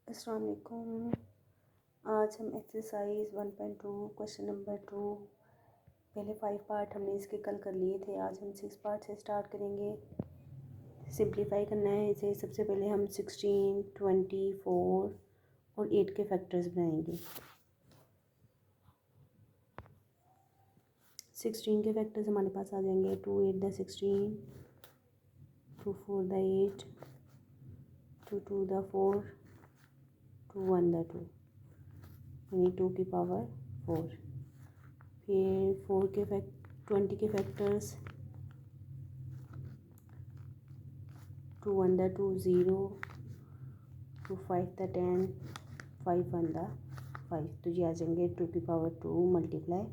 अस्सलाम वालेकुम। आज हम एक्सरसाइज 1.2 क्वेश्चन नंबर 2 पहले 5 पार्ट हमने इसके कल कर लिए थे। आज हम 6 पार्ट से स्टार्ट करेंगे। सिंप्लीफाई करना है इसे। सबसे पहले हम 16, 24 और 8 के फैक्टर्स बनाएंगे। 16 के फैक्टर्स हमारे पास आ जाएंगे 2 8 द 16, 2 4 द 8, 2 2 द 4, 2 1 द 2, यानी 2 की पावर 4। फिर 20 के फैक्टर्स 2 1 द 2 0, 2 5 द 10, 5 1 द 5, तो ये आ जाएंगे 2 की पावर 2 मल्टीप्लाई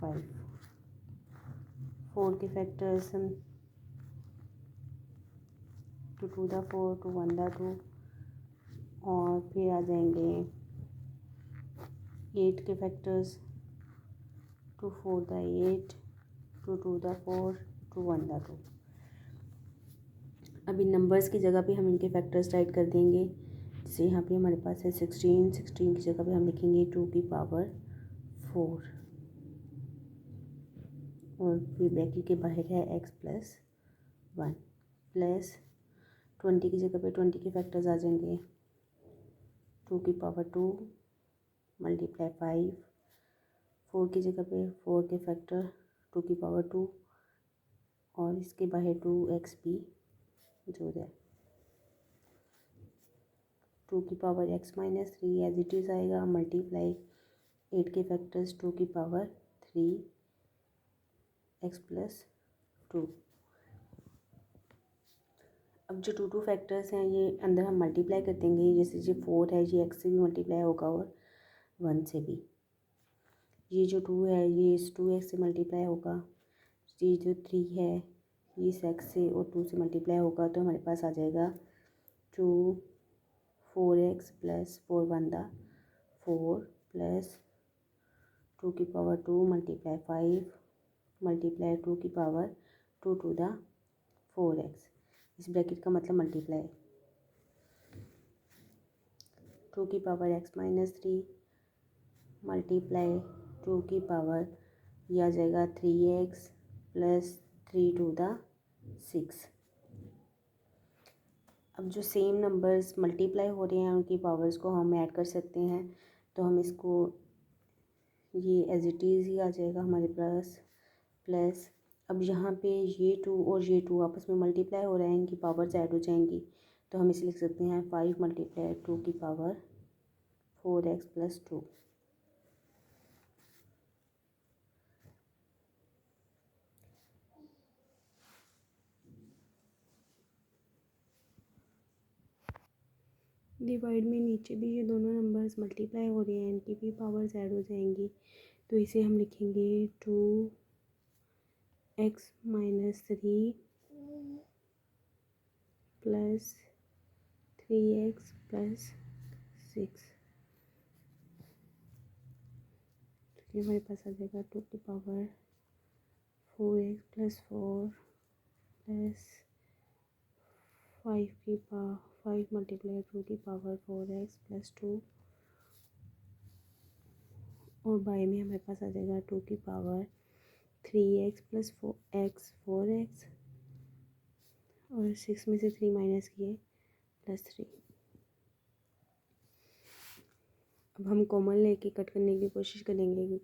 5। 4 के फैक्टर्स हम 2 2 द 4, 2 1 द 2, और फिर आ जाएंगे 8 के फैक्टर्स 2 4 द 8, 2 2 द 4, 2 1 द 2। अभी नंबर्स की जगह पे हम इनके फैक्टर्स राइट कर देंगे। जैसे यहाँ पे हमारे पास है 16 की जगह पे हम लिखेंगे 2 की पावर 4, और फिर ब्रैकेट के बाहर है x प्लस 1 प्लस 20 की जगह पे 20 के फैक्टर्स आ जाएंगे 2 की पावर 2 मल्टीप्लाई 5। 4 की जगह पे 4 के फैक्टर 2 की पावर 2 और इसके बाहर 2x भी जो है 2 की power x minus 3 as it is आएगा मल्टीप्लाई 8 के फैक्टर्स 2 की पावर 3 x प्लस 2। अब जो 2 फैक्टर्स हैं ये अंदर हम मल्टीप्लाई कर देंगे। जैसे ये 4 है ये x से भी मल्टीप्लाई होगा और 1 से भी। ये जो 2 है ये इस 2x से मल्टीप्लाई होगा। ये जो 3 है ये इस x से और 2 से मल्टीप्लाई होगा, तो हमारे पास आ जाएगा 2 4x प्लस 4 1 द 4 प्लस 2 की पावर 2 मल्टीप्लाई 5 मल्टीप्लाई 2 की पावर 2 टू द 4x। इस ब्रैकेट का मतलब मल्टीप्लाई 2 की पावर x माइनस 3 मल्टीप्लाई 2 की पावर यह आ जाएगा 3x प्लस 3 टू द 6। अब जो सेम नंबर्स मल्टीप्लाई हो रहे हैं उनकी पावर्स को हम ऐड कर सकते हैं, तो हम इसको ये एज इट इज़ ही आ जाएगा हमारे पास प्लस। अब यहाँ पे ये 2 और ये 2 आपस में मल्टीप्लाई हो रहे हैं, इनकी पावर्स ऐड हो जाएंगी, तो हम इसे लिख सकते हैं 5 मल्टीप्लाई 2 की पावर 4x प्लस 2। डिवाइड में नीचे भी ये दोनों नंबर्स मल्टीप्लाई हो रहे हैं, इनकी भी पावर्स ऐड हो जाएंगी, तो इसे हम लिखेंगे 2x minus 3 plus 3x plus 6। ये हमारे पास आ जाएगा 2 की पावर 4x प्लस 4 प्लस 5 की पावर 5 मल्टीप्लाई 2 की पावर 4x प्लस 2, और बाय में हमारे पास आ जाएगा 2 की पावर 3x प्लस 4x और 6 में से 3 माइनस किए प्लस 3। अब हम कॉमन लेके कट करने की कोशिश करेंगे।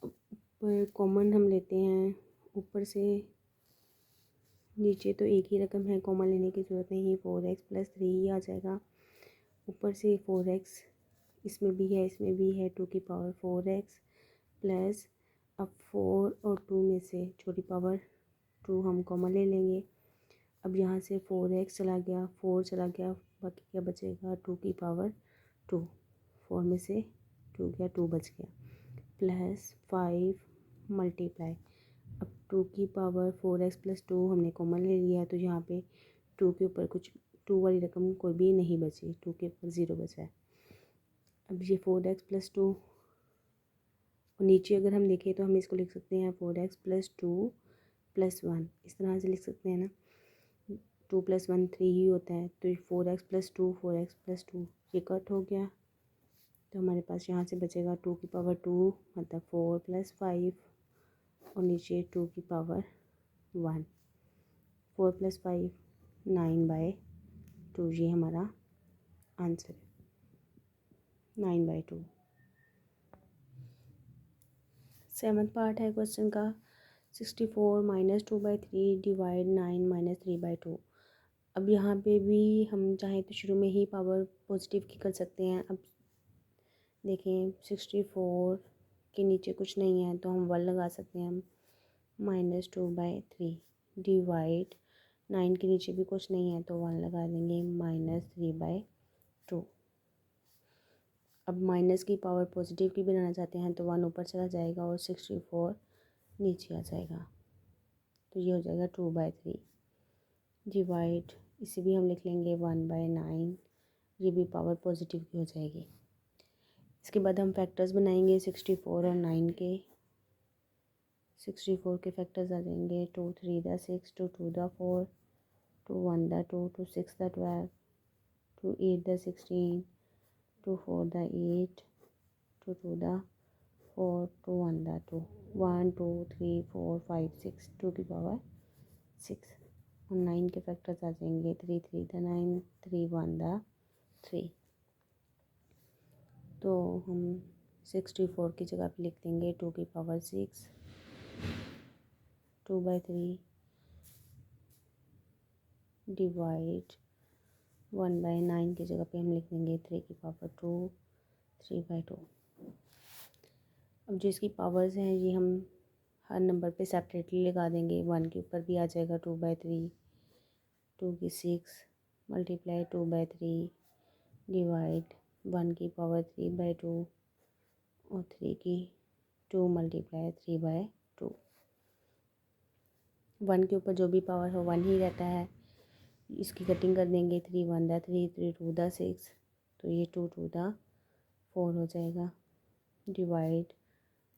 पर कॉमन हम लेते हैं ऊपर से नीचे, तो एक ही रकम है, कॉमन लेने की ज़रूरत नहीं। 4x प्लस 3 ही आ जाएगा। ऊपर से 4x इसमें भी है इसमें भी है 2 की पावर 4x प्लस, अब 4 और 2 में से छोटी पावर 2 हम कॉमन ले लेंगे। अब यहाँ से 4x चला गया 4 चला गया, बाकी क्या बचेगा 2 की पावर 2। 4 में से 2 गया 2 बच गया प्लस 5 मल्टीप्लाई। अब 2 की पावर 4x प्लस 2 हमने कॉमन ले लिया, तो यहाँ पे 2 के ऊपर कुछ 2 वाली रकम कोई भी नहीं बची, 2 के ऊपर 0 बचा है। अब ये 4x प्लस 2 और नीचे अगर हम देखें तो हम इसको लिख सकते हैं 4x प्लस 2 प्लस 1, इस तरह से लिख सकते हैं ना। 2+1 3 ही होता है, तो 4x+2 4x+2 ये कट हो गया। तो हमारे पास यहाँ से बचेगा 2 मतलब 4+5 और नीचे 2 1। 4+5 9/2 ये हमारा आंसर है, 9/2। 7th पार्ट है क्वेश्चन का। 64 - 2/3 डिवाइड 9 - 3/2। अब यहाँ पे भी हम चाहें तो शुरू में ही पावर पॉजिटिव की कर सकते हैं। अब देखें 64 के नीचे कुछ नहीं है तो हम 1 लगा सकते हैं। हम -2/3 डिवाइड 9 के नीचे भी कुछ नहीं है तो 1 लगा देंगे, -3/2। अब माइनस की पावर पॉजिटिव की बनाना चाहते हैं तो 1 ऊपर चला जाएगा और 64 नीचे आ जाएगा, तो ये हो जाएगा 2/3 डिवाइड, इसे भी हम लिख लेंगे 1/9, ये भी पावर पॉजिटिव की हो जाएगी। इसके बाद हम फैक्टर्स बनाएंगे 64 और 9 के। 64 के फैक्टर्स आ जाएंगे 2 3 दा 6, 2 2 दा 4, 2 1 दा 2, 2 6 दा 12, 2 8 दा 16, 2 4 दा 8, 2 2 दा 4, 2 1 दा 2, 1 2 3 4 5 6, 2 की पावर 6। और 9 के फैक्टर्स आ जाएंगे 3 3 दा 9, 3 1 दा 3। तो हम 64 की जगह पे लिख देंगे 2 की पावर 6, 2/3 डिवाइड 1/9 की जगह पे हम लिख देंगे 3 की पावर 2, 3/2। अब जो इसकी पावर्स हैं ये हम हर नंबर पे सेपरेटली लगा देंगे। 1 के ऊपर भी आ जाएगा 2/3, 2 की 6 मल्टीप्लाई 2/3 डिवाइड 1 की पावर 3/2 और 3 की 2 मल्टीप्लाई 3/2। 1 के ऊपर जो भी पावर हो 1 ही रहता है। इसकी कटिंग कर देंगे 3 1 दा 3, 3 2 दा 6, तो ये 2 2 दा 4 हो जाएगा डिवाइड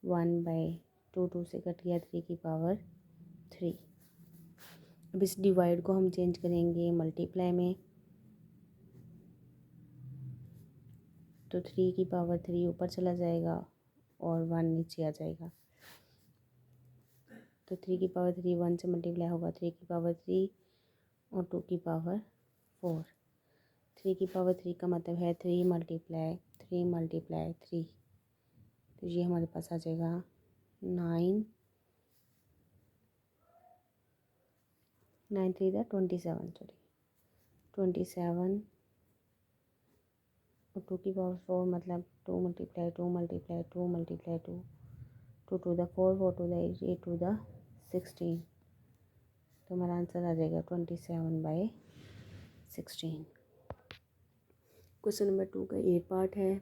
1/2, 2 से कट गया 3 की पावर 3। अब इस डिवाइड को हम चेंज करेंगे मल्टीप्लाई में, तो 3 की पावर 3 ऊपर चला जाएगा और 1 नीचे आ जाएगा। तो 3 की पावर 3 1 से मल्टीप्लाई होगा 3 की पावर 3 और 2 की पावर 4। 3 की पावर 3 का मतलब है 3 मल्टीप्लाई 3 मल्टीप्लाई 3, तो ये हमारे पास आ जाएगा 9 9 3 27, सॉरी 27 और 2 की पावर 4 मतलब 2 मल्टीप्लाई 2 मल्टीप्लाई 2 मल्टीप्लाई 2, 2 2 दा 4, 4 2 दा 8, 8 2 दा 16, तो हमारा आंसर आ जाएगा 27/16। क्वेश्चन नंबर 2 का 8 पार्ट है।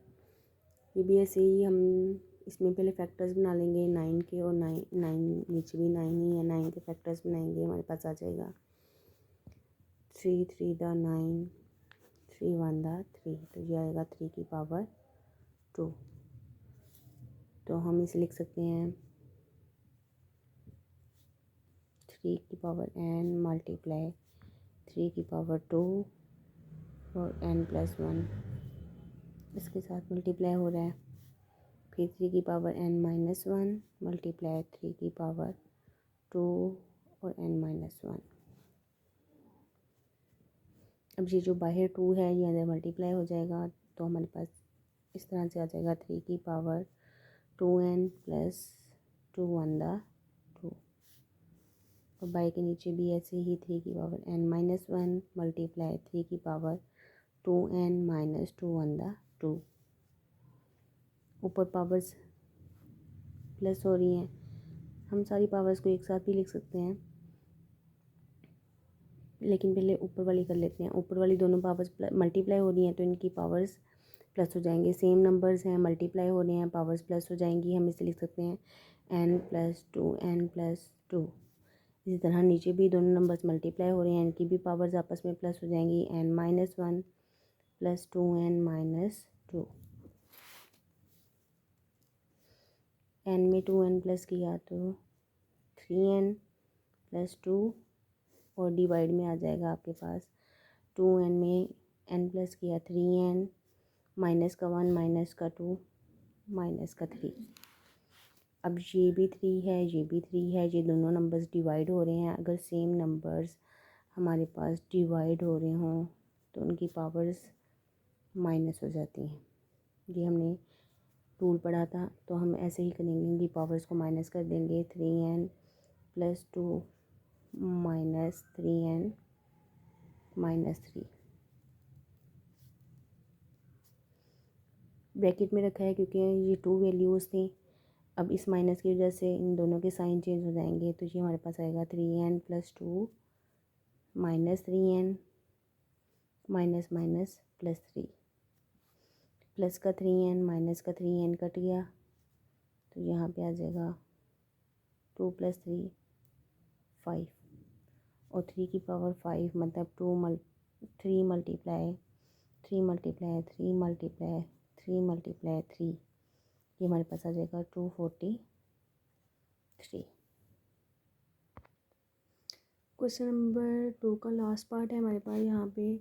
ये भी ऐसे ही हम इसमें पहले फैक्टर्स बना लेंगे 9 के, और 9 नीचे भी 9 ही है, 9 के फैक्टर्स बनाएंगे। हमारे पास आ जाएगा 3 3 दा 9, 3 1 दा 3, तो ये आएगा 3 की पावर 2। तो हम इसे लिख सकते हैं 3 की पावर n मल्टीप्लाई 3 की पावर 2 और n+1 इसके साथ मल्टीप्लाई हो रहा है, फिर 3 की पावर n-1 मल्टीप्लाई 3 की पावर 2 और n-1। अब ये जो बाहर 2 है ये अंदर मल्टीप्लाई हो जाएगा, तो हमारे पास इस तरह से आ जाएगा 3 की पावर 2n प्लस 2 1 दा 2, और बाई के नीचे भी ऐसे ही 3 की पावर n-1 मल्टीप्लाई 3 की पावर 2n माइनस 2 1 दा 2। ऊपर पावर्स प्लस हो रही हैं, हम सारी पावर्स को एक साथ भी लिख सकते हैं, लेकिन पहले ऊपर वाली कर लेते हैं। ऊपर वाली दोनों पावर्स मल्टीप्लाई हो रही हैं तो इनकी पावर्स प्लस हो जाएंगे। सेम नंबर्स हैं, मल्टीप्लाई हो रहे हैं, पावर्स प्लस हो जाएंगी। हम इसे लिख सकते हैं n+2 n+2। इसी तरह नीचे भी दोनों नंबर्स मल्टीप्लाई हो रहे हैं, इनकी भी पावर्स आपस में प्लस हो जाएंगी, n-1 प्लस 2n-2। n में 2n प्लस किया तो 3n प्लस 2 और डिवाइड में आ जाएगा आपके पास 2n में n प्लस किया 3n, माइनस का 1 माइनस का 2 माइनस का 3। अब ये भी 3 है, ये भी 3 है, ये दोनों नंबर्स डिवाइड हो रहे हैं। अगर सेम नंबर्स हमारे पास डिवाइड हो रहे हों तो उनकी पावर्स माइनस हो जाती हैं। ये हमने रूल पढ़ा था, तो हम ऐसे ही करेंगे, इनकी पावर्स को माइनस कर देंगे। 3n plus 2 minus 3n minus 3 bracket में रखा है क्योंकि ये 2 वैल्यूज़ थी। अब इस माइनस की वजह से इन दोनों के साइन चेंज हो जाएंगे, तो ये हमारे पास आएगा 3n plus 2 minus 3n minus minus plus 3। Plus का 3n माइनस का 3n कट गया, तो यहाँ पे आ जाएगा 2 प्लस 3 5 और 3 की पावर 5 मतलब 3 मल्टीप्लाई 3 मल्टीप्लाई 3 मल्टीप्लाई 3 मल्टीप्लाई 3, ये हमारे पास आ जाएगा 243। क्वेश्चन नंबर 2 का लास्ट पार्ट है हमारे पास। यहाँ पे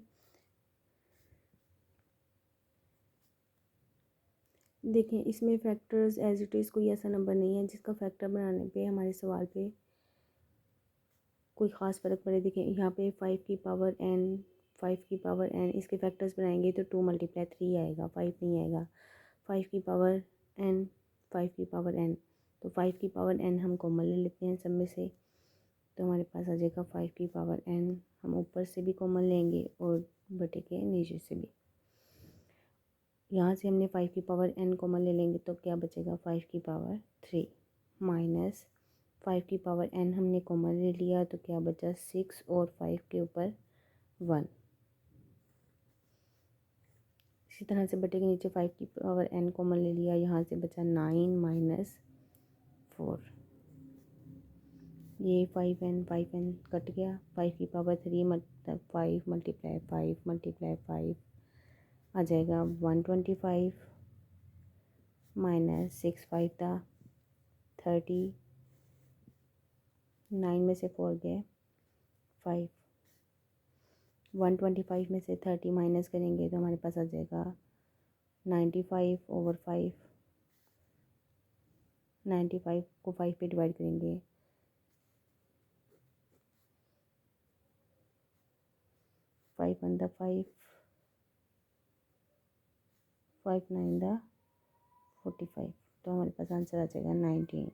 देखें, इसमें फैक्टर्स एज इट इज़ कोई ऐसा नंबर नहीं है जिसका फैक्टर बनाने पे हमारे सवाल पे कोई ख़ास फ़र्क पड़े। देखें यहाँ पे 5 की पावर n इसके फैक्टर्स बनाएंगे तो 2 मल्टीप्लाई 3 आएगा, 5 नहीं आएगा। 5 की पावर n 5 की पावर n, तो 5 की पावर n हम कॉमन ले लेते हैं सब में से, तो हमारे पास आ जाएगा 5 की पावर n। हम ऊपर से भी कॉमन लेंगे और बटे के नीचे से भी। यहाँ से हमने 5 की पावर n कॉमन ले लेंगे तो क्या बचेगा 5 की पावर 3 माइनस 5 की पावर n हमने कॉमन ले लिया तो क्या बचा 6 और 5 के ऊपर 1। इसी तरह से बटे के नीचे 5 की पावर n कॉमन ले लिया, यहाँ से बचा 9 माइनस 4। ये 5n कट गया। 5 की पावर 3 मतलब 5 मल्टीप्लाई 5 मल्टीप्लाई 5 आ जाएगा 125 माइनस 6 5 था 30, 9 में से 4 गए 5, 125 में से 30 माइनस करेंगे तो हमारे पास आ जाएगा 95 ओवर 5। 95 को 5 पे डिवाइड करेंगे 5 1 द 5 5 9 द 45, तो हमारे पास आंसर आ जाएगा 19।